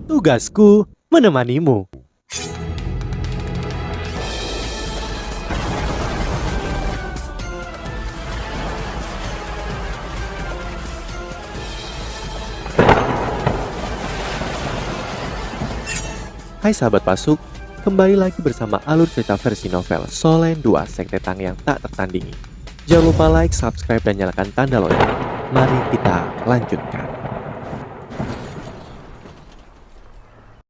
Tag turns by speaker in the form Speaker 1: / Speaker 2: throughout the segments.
Speaker 1: Tugasku menemanimu. Hai sahabat Pasuk, kembali lagi bersama alur cerita versi novel Solen 2 Sekte Tang yang tak tertandingi. Jangan lupa like, subscribe, dan nyalakan tanda lonceng. Mari kita lanjutkan.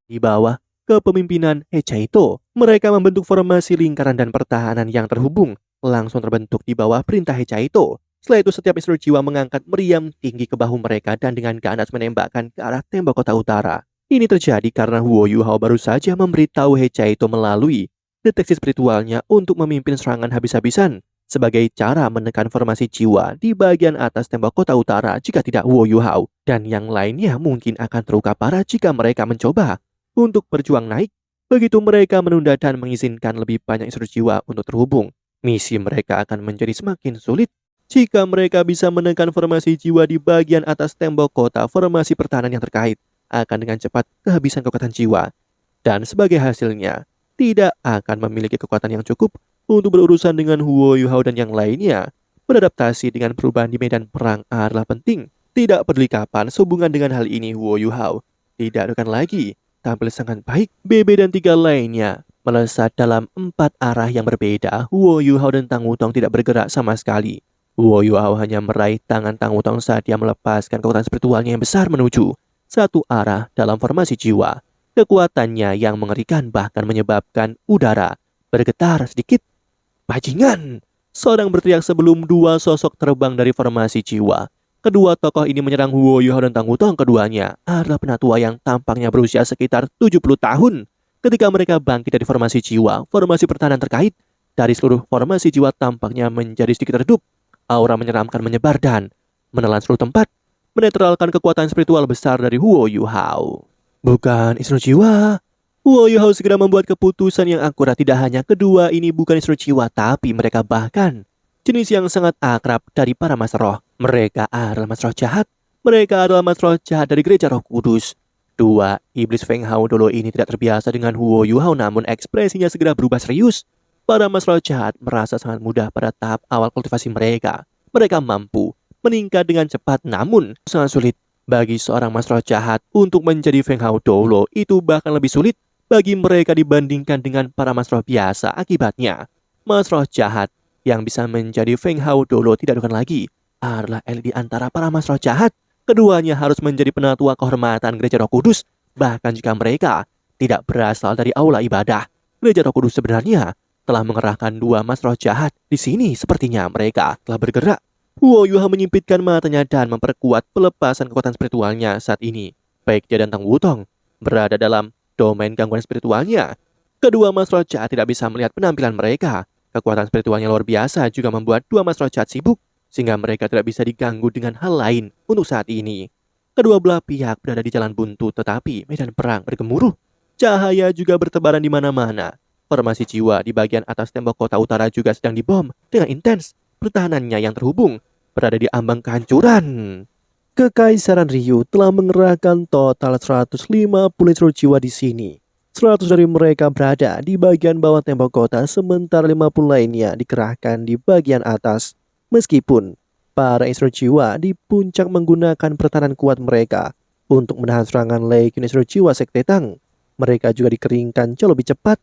Speaker 1: Di bawah kepemimpinan Hechaito, mereka membentuk formasi lingkaran dan pertahanan yang terhubung, langsung terbentuk di bawah perintah Hechaito. Setelah itu setiap instruktur jiwa mengangkat meriam tinggi ke bahu mereka dan dengan ganas menembakkan ke arah tembok kota utara. Ini terjadi karena Huo Yuhao baru saja memberitahu Hechaito melalui deteksi spiritualnya untuk memimpin serangan habis-habisan sebagai cara menekan formasi jiwa di bagian atas tembok kota utara. Jika tidak, Huo Yuhao dan yang lainnya mungkin akan terluka parah jika mereka mencoba untuk berjuang naik. Begitu mereka menunda dan mengizinkan lebih banyak instruktur jiwa untuk terhubung, misi mereka akan menjadi semakin sulit. Jika mereka bisa menekan formasi jiwa di bagian atas tembok kota, formasi pertahanan yang terkait akan dengan cepat kehabisan kekuatan jiwa, dan sebagai hasilnya tidak akan memiliki kekuatan yang cukup untuk berurusan dengan Huo Yuhao dan yang lainnya. Beradaptasi dengan perubahan di medan perang adalah penting. Tidak peduli kapan sehubungan dengan hal ini, Huo Yuhao tidak akan lagi tampil sangat baik. BB dan 3 lainnya melesat dalam 4 arah yang berbeda. Huo Yuhao dan Tang Wutong tidak bergerak sama sekali. Huo Yuhao hanya meraih tangan Tang Wutong saat dia melepaskan kekuatan spiritualnya yang besar menuju satu arah dalam formasi jiwa. Kekuatannya yang mengerikan bahkan menyebabkan udara bergetar sedikit. Bajingan! Seorang berteriak sebelum 2 sosok terbang dari formasi jiwa. Kedua tokoh ini menyerang Huo Yuhao dan Tang Wutong. Keduanya adalah penatua yang tampaknya berusia sekitar 70 tahun. Ketika mereka bangkit dari formasi jiwa, formasi pertahanan terkait dari seluruh formasi jiwa tampaknya menjadi sedikit redup. Aura menyeramkan menyebar dan menelan seluruh tempat, menetralkan kekuatan spiritual besar dari Huo Yuhao. Bukan instruktur jiwa. Huo Yuhao segera membuat keputusan yang akurat. Tidak hanya kedua ini bukan instruktur jiwa, tapi mereka bahkan jenis yang sangat akrab dari para master roh. Mereka adalah master roh jahat. Mereka adalah master roh jahat dari gereja Roh Kudus. Dua iblis Feng Hao dulu ini tidak terbiasa dengan Huo Yuhao, namun ekspresinya segera berubah serius. Para master roh jahat merasa sangat mudah pada tahap awal kultivasi mereka. Mereka mampu meningkat dengan cepat, namun sangat sulit bagi seorang master roh jahat untuk menjadi Feng Hao Dolo. Itu bahkan lebih sulit bagi mereka dibandingkan dengan para master roh biasa. Akibatnya, master roh jahat yang bisa menjadi Feng Hao Dolo tidak bukan lagi adalah elit di antara para master roh jahat. Keduanya harus menjadi penatua kehormatan gereja Roh Kudus, bahkan jika mereka tidak berasal dari aula ibadah. Gereja Roh Kudus sebenarnya telah mengerahkan 2 master roh jahat di sini. Sepertinya mereka telah bergerak. Huo Yuhao menyempitkan matanya dan memperkuat pelepasan kekuatan spiritualnya saat ini. Baik dia dan Tang Wutong berada dalam domain gangguan spiritualnya. Kedua master roh jahat tidak bisa melihat penampilan mereka. Kekuatan spiritualnya luar biasa juga membuat 2 master roh jahat sibuk, sehingga mereka tidak bisa diganggu dengan hal lain untuk saat ini. Kedua belah pihak berada di jalan buntu, tetapi medan perang bergemuruh. Cahaya juga bertebaran di mana-mana. Formasi jiwa di bagian atas tembok kota utara juga sedang dibom dengan intens. Pertahanannya yang terhubung berada di ambang kehancuran. Kekaisaran Ryu telah mengerahkan total 150 instruktur jiwa di sini. 100 dari mereka berada di bagian bawah tembok kota, sementara 50 lainnya dikerahkan di bagian atas. Meskipun para instruktur jiwa di puncak menggunakan pertahanan kuat mereka untuk menahan serangan legiun instruktur jiwa Sekte Tang, mereka juga dikeringkan jauh lebih cepat.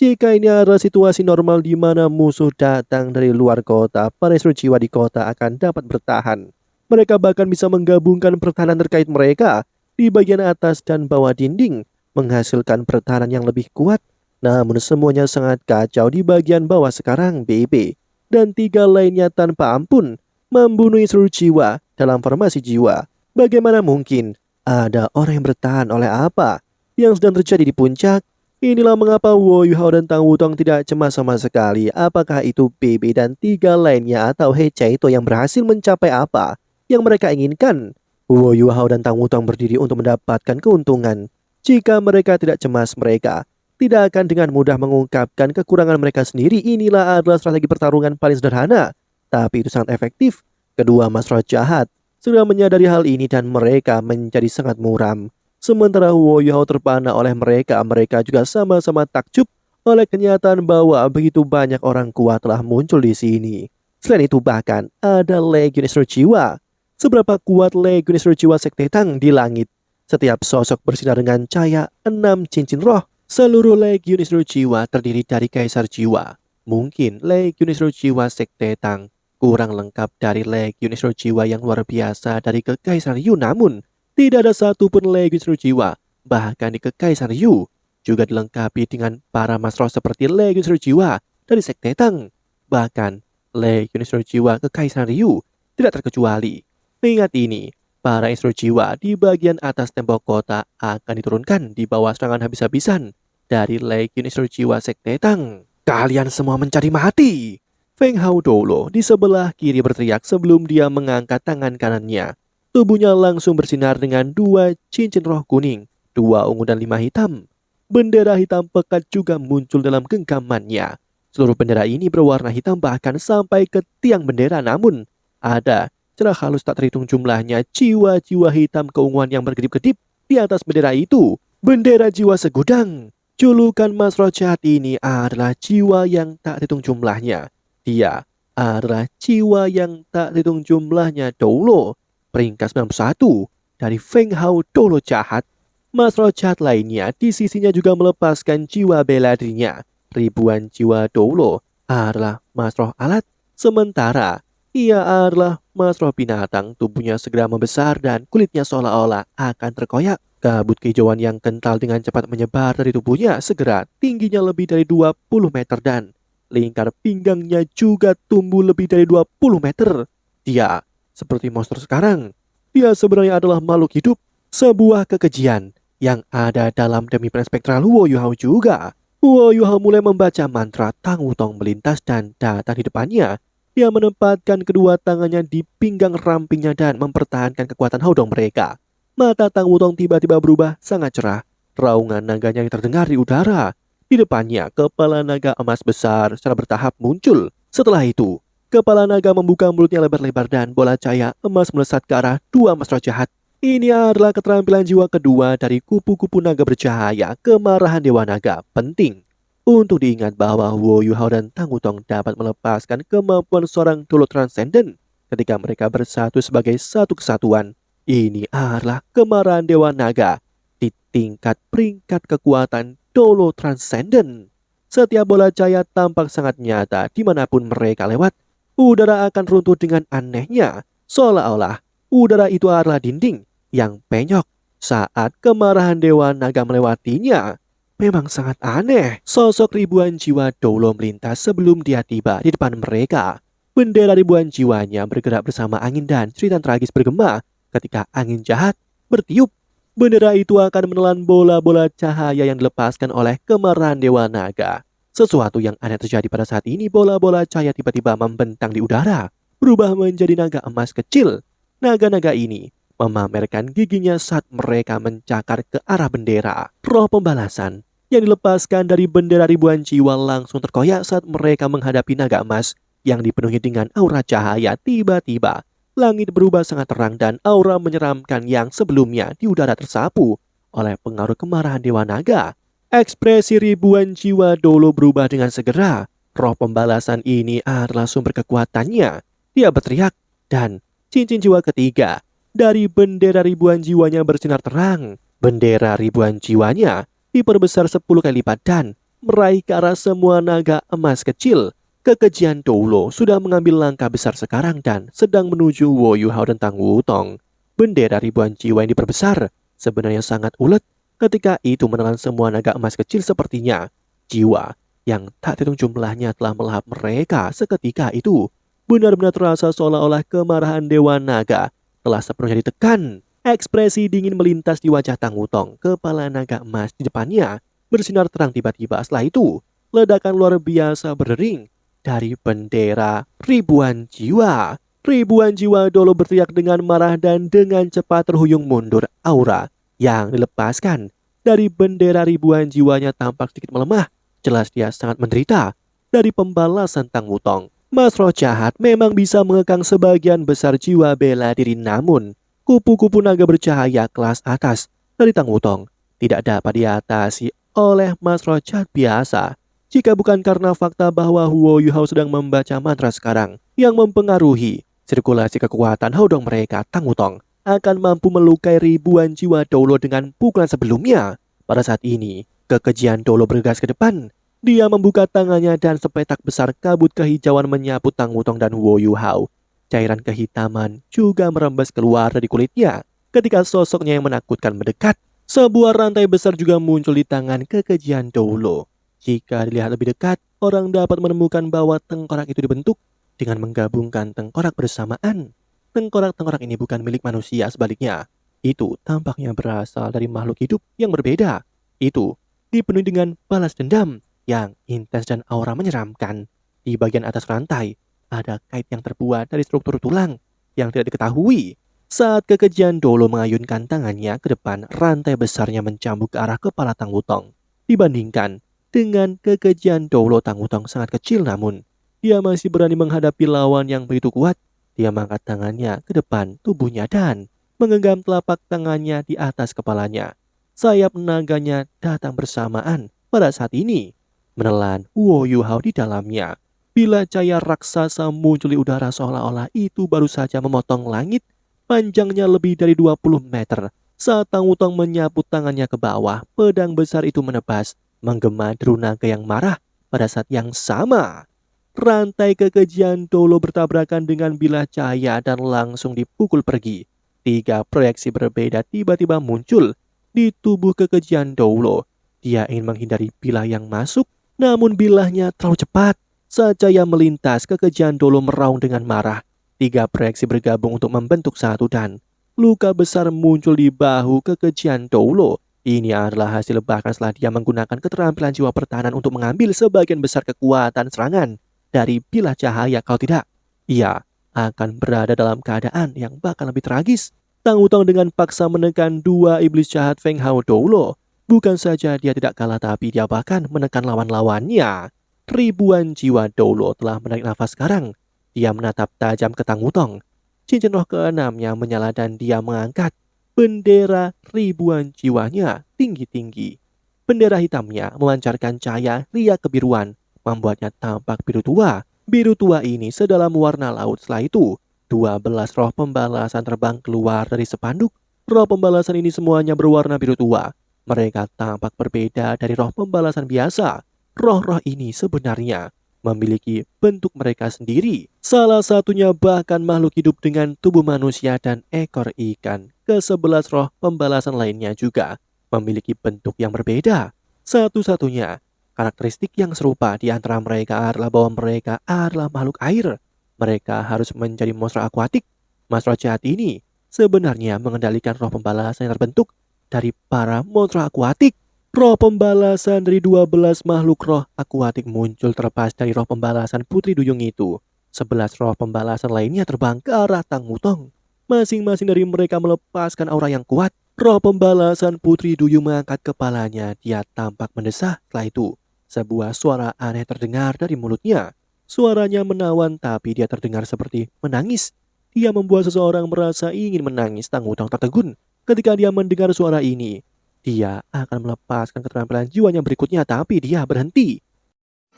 Speaker 1: Jika ini adalah situasi normal di mana musuh datang dari luar kota, para instruktur jiwa di kota akan dapat bertahan. Mereka bahkan bisa menggabungkan pertahanan terkait mereka di bagian atas dan bawah dinding, menghasilkan pertahanan yang lebih kuat. Namun semuanya sangat kacau di bagian bawah sekarang. BB dan 3 lainnya tanpa ampun membunuh instruktur jiwa dalam formasi jiwa. Bagaimana mungkin ada orang yang bertahan oleh apa yang sedang terjadi di puncak? Inilah mengapa Huo Yuhao dan Tang Wutong tidak cemas sama sekali. Apakah itu BB dan 3 lainnya atau Hechaito yang berhasil mencapai apa yang mereka inginkan? Huo Yuhao dan Tang Wutong berdiri untuk mendapatkan keuntungan. Jika mereka tidak cemas, mereka tidak akan dengan mudah mengungkapkan kekurangan mereka sendiri. Inilah adalah strategi pertarungan paling sederhana, tapi itu sangat efektif. Kedua master roh jahat sudah menyadari hal ini dan mereka menjadi sangat muram. Sementara Wo Yuhao terpana oleh mereka, mereka juga sama-sama takjub oleh kenyataan bahwa begitu banyak orang kuat telah muncul di sini. Selain itu bahkan ada Legiun Istro Jiwa. Seberapa kuat Legiun Istro Jiwa Sekte Tang di langit? Setiap sosok bersinar dengan cahaya 6 cincin roh. Seluruh Legiun Istro Jiwa terdiri dari Kaisar Jiwa. Mungkin Legiun Istro Jiwa Sekte Tang kurang lengkap dari Legiun Istro Jiwa yang luar biasa dari Kekaisar Yu, namun tidak ada satupun Legiun Istro Jiwa bahkan di Kekaisar Yu juga dilengkapi dengan para masroh seperti Legiun Istro Jiwa dari Sekte Tang. Bahkan Legiun Istro Jiwa Kekaisar Yu tidak terkecuali. Mengingat ini, para Istro Jiwa di bagian atas tembok kota akan diturunkan di bawah serangan habis-habisan dari Legiun Istro Jiwa Sekte Tang. Kalian semua mencari mati! Feng Hao Dolo di sebelah kiri berteriak sebelum dia mengangkat tangan kanannya. Tubuhnya langsung bersinar dengan 2 cincin roh kuning, 2 ungu dan 5 hitam. Bendera hitam pekat juga muncul dalam genggamannya. Seluruh bendera ini berwarna hitam bahkan sampai ke tiang bendera, namun ada secara halus tak terhitung jumlahnya jiwa-jiwa hitam keunguan yang berkedip-kedip di atas bendera itu. Bendera jiwa segudang. Julukan Mas Roh Jahat ini adalah jiwa yang tak terhitung jumlahnya. Dia adalah jiwa yang tak terhitung jumlahnya Dolo. Peringkat 91 dari Feng Hao Dolo Jahat. Mas Roh Jahat lainnya di sisinya juga melepaskan jiwa bela dirinya. Ribuan jiwa Dolo adalah Mas Roh Alat. Sementara ia adalah Mas Roh Binatang. Tubuhnya segera membesar dan kulitnya seolah-olah akan terkoyak. Kabut kehijauan yang kental dengan cepat menyebar dari tubuhnya. Segera tingginya lebih dari 20 meter dan lingkar pinggangnya juga tumbuh lebih dari 20 meter. Dia seperti monster sekarang. Dia sebenarnya adalah makhluk hidup. Sebuah kekejian yang ada dalam demi spektral Wo Yuhao juga. Wo Yuhao mulai membaca mantra. Tang Wutong melintas dan datang di depannya. Dia menempatkan kedua tangannya di pinggang rampingnya dan mempertahankan kekuatan Haudong mereka. Mata Tang Wutong tiba-tiba berubah sangat cerah. Raungan naganya yang terdengar di udara. Di depannya, kepala naga emas besar secara bertahap muncul. Setelah itu, kepala naga membuka mulutnya lebar-lebar dan bola cahaya emas melesat ke arah 2 Mas Roh Jahat. Ini adalah keterampilan jiwa kedua dari kupu-kupu naga bercahaya, kemarahan Dewa Naga. Penting untuk diingat bahwa Wo Yuhao dan Tang Wutong dapat melepaskan kemampuan seorang Dolo Transcendent ketika mereka bersatu sebagai satu kesatuan. Ini adalah kemarahan Dewa Naga di tingkat peringkat kekuatan Dolo Transcendent. Setiap bola cahaya tampak sangat nyata dimanapun mereka lewat. Udara akan runtuh dengan anehnya, seolah-olah udara itu adalah dinding yang penyok saat kemarahan Dewa Naga melewatinya. Memang sangat aneh. Sosok ribuan jiwa Dolo melintas sebelum dia tiba di depan mereka. Bendera ribuan jiwanya bergerak bersama angin dan cerita tragis bergema ketika angin jahat bertiup. Bendera itu akan menelan bola-bola cahaya yang dilepaskan oleh kemarahan Dewa Naga. Sesuatu yang aneh terjadi pada saat ini. Bola-bola cahaya tiba-tiba membentang di udara, berubah menjadi naga emas kecil. Naga-naga ini memamerkan giginya saat mereka mencakar ke arah bendera. Roh pembalasan yang dilepaskan dari bendera ribuan jiwa langsung terkoyak saat mereka menghadapi naga emas yang dipenuhi dengan aura cahaya. Tiba-tiba langit berubah sangat terang dan aura menyeramkan yang sebelumnya di udara tersapu oleh pengaruh kemarahan Dewa Naga. Ekspresi ribuan jiwa Dolo berubah dengan segera. Roh pembalasan ini adalah sumber kekuatannya. Dia berteriak dan cincin jiwa ketiga dari bendera ribuan jiwanya bersinar terang. Bendera ribuan jiwanya diperbesar 10 kali lipat dan meraih ke arah semua naga emas kecil. Kekejian Dolo sudah mengambil langkah besar sekarang dan sedang menuju Wo Yuhao dan Tang Wutong. Bendera ribuan jiwa yang diperbesar sebenarnya sangat ulet. Ketika itu menelan semua naga emas kecil sepertinya. Jiwa yang tak terhitung jumlahnya telah melahap mereka seketika itu. Benar-benar terasa seolah-olah kemarahan Dewa Naga telah sepenuhnya ditekan. Ekspresi dingin melintas di wajah Tang Wutong. Kepala naga emas di depannya bersinar terang tiba-tiba. Setelah itu, ledakan luar biasa berdering dari bendera ribuan jiwa. Ribuan jiwa Dolo berteriak dengan marah dan dengan cepat terhuyung mundur. Aura yang dilepaskan dari bendera ribuan jiwanya tampak sedikit melemah. Jelas dia sangat menderita dari pembalasan Tang Wutong. Mas Roh Jahat memang bisa mengekang sebagian besar jiwa bela diri, namun kupu-kupu naga bercahaya kelas atas dari Tang Wutong tidak dapat diatasi oleh Mas Rojat biasa. Jika bukan karena fakta bahwa Huo Yuhao sedang membaca mantra sekarang yang mempengaruhi sirkulasi kekuatan Haudong mereka, Tang Wutong akan mampu melukai ribuan jiwa Doulo dengan pukulan sebelumnya. Pada saat ini, kekejian Doulo bergegas ke depan. Dia membuka tangannya dan sepetak besar kabut kehijauan menyapu Tang Wutong dan Huo Yuhao. Cairan kehitaman juga merembes keluar dari kulitnya. Ketika sosoknya yang menakutkan mendekat, sebuah rantai besar juga muncul di tangan kekejian Doulo. Jika dilihat lebih dekat, orang dapat menemukan bahwa tengkorak itu dibentuk dengan menggabungkan tengkorak bersamaan. Tengkorak-tengkorak ini bukan milik manusia, sebaliknya. Itu tampaknya berasal dari makhluk hidup yang berbeda. Itu dipenuhi dengan balas dendam yang intens dan aura menyeramkan. Di bagian atas rantai, ada kait yang terbuat dari struktur tulang yang tidak diketahui. Saat kekejian Doulo mengayunkan tangannya ke depan, rantai besarnya mencambuk ke arah kepala Tang Wutong. Dibandingkan dengan kekejian Doulo, Tang Wutong sangat kecil, namun dia masih berani menghadapi lawan yang begitu kuat. Dia mengangkat tangannya ke depan tubuhnya dan menggenggam telapak tangannya di atas kepalanya. Sayap naganya datang bersamaan pada saat ini, menelan Huo Yuhao di dalamnya. Bila cahaya raksasa muncul di udara seolah-olah itu baru saja memotong langit, panjangnya lebih dari 20 meter. Saat Tang Wutong menyapu tangannya ke bawah, pedang besar itu menebas, menggema deru naga yang marah. Pada saat yang sama, rantai kekejian Doulo bertabrakan dengan bilah cahaya dan langsung dipukul pergi. 3 proyeksi berbeda tiba-tiba muncul di tubuh kekejian Doulo. Dia ingin menghindari bilah yang masuk, namun bilahnya terlalu cepat. Saat cahaya melintas, kekejian Doulo meraung dengan marah. 3 proyeksi bergabung untuk membentuk satu dan luka besar muncul di bahu kekejian Doulo. Ini adalah hasil bahkan setelah dia menggunakan keterampilan jiwa pertahanan untuk mengambil sebagian besar kekuatan serangan dari bilah cahaya. Kalau tidak, ia akan berada dalam keadaan yang bahkan lebih tragis. Tang Wutong dengan paksa menekan 2 iblis jahat Feng Hao Doulo. Bukan saja dia tidak kalah, tapi dia bahkan menekan lawan-lawannya. Ribuan jiwa Doulo telah menarik nafas sekarang. Dia menatap tajam ke Tang Wutong. Cincin roh keenamnya menyala dan dia mengangkat bendera ribuan jiwanya tinggi-tinggi. Bendera hitamnya memancarkan cahaya riak kebiruan, membuatnya tampak biru tua. Biru tua ini sedalam warna laut. Setelah itu, 12 roh pembalasan terbang keluar dari spanduk. Roh pembalasan ini semuanya berwarna biru tua. Mereka tampak berbeda dari roh pembalasan biasa. Roh-roh ini sebenarnya memiliki bentuk mereka sendiri. Salah satunya bahkan makhluk hidup dengan tubuh manusia dan ekor ikan. Ke-11 roh pembalasan lainnya juga memiliki bentuk yang berbeda. Satu-satunya karakteristik yang serupa di antara mereka adalah bahwa mereka adalah makhluk air. Mereka harus menjadi monster akuatik. Monster jahat ini sebenarnya mengendalikan roh pembalasan yang terbentuk dari para monster akuatik. Roh pembalasan dari 12 makhluk roh akuatik muncul terlepas dari roh pembalasan Putri Duyung itu. 11 roh pembalasan lainnya terbang ke arah Tang Wutong. Masing-masing dari mereka melepaskan aura yang kuat. Roh pembalasan Putri Duyung mengangkat kepalanya. Dia tampak mendesah. Setelah itu, sebuah suara aneh terdengar dari mulutnya. Suaranya menawan, tapi dia terdengar seperti menangis. Dia membuat seseorang merasa ingin menangis. Tang Wutong tertegun ketika dia mendengar suara ini. Dia akan melepaskan keterampilan jiwanya berikutnya, tapi dia berhenti.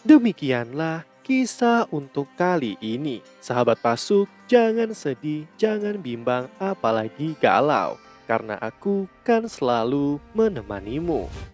Speaker 1: Demikianlah kisah untuk kali ini. Sahabat Pasuk, jangan sedih, jangan bimbang, apalagi galau. Karena aku kan selalu menemanimu.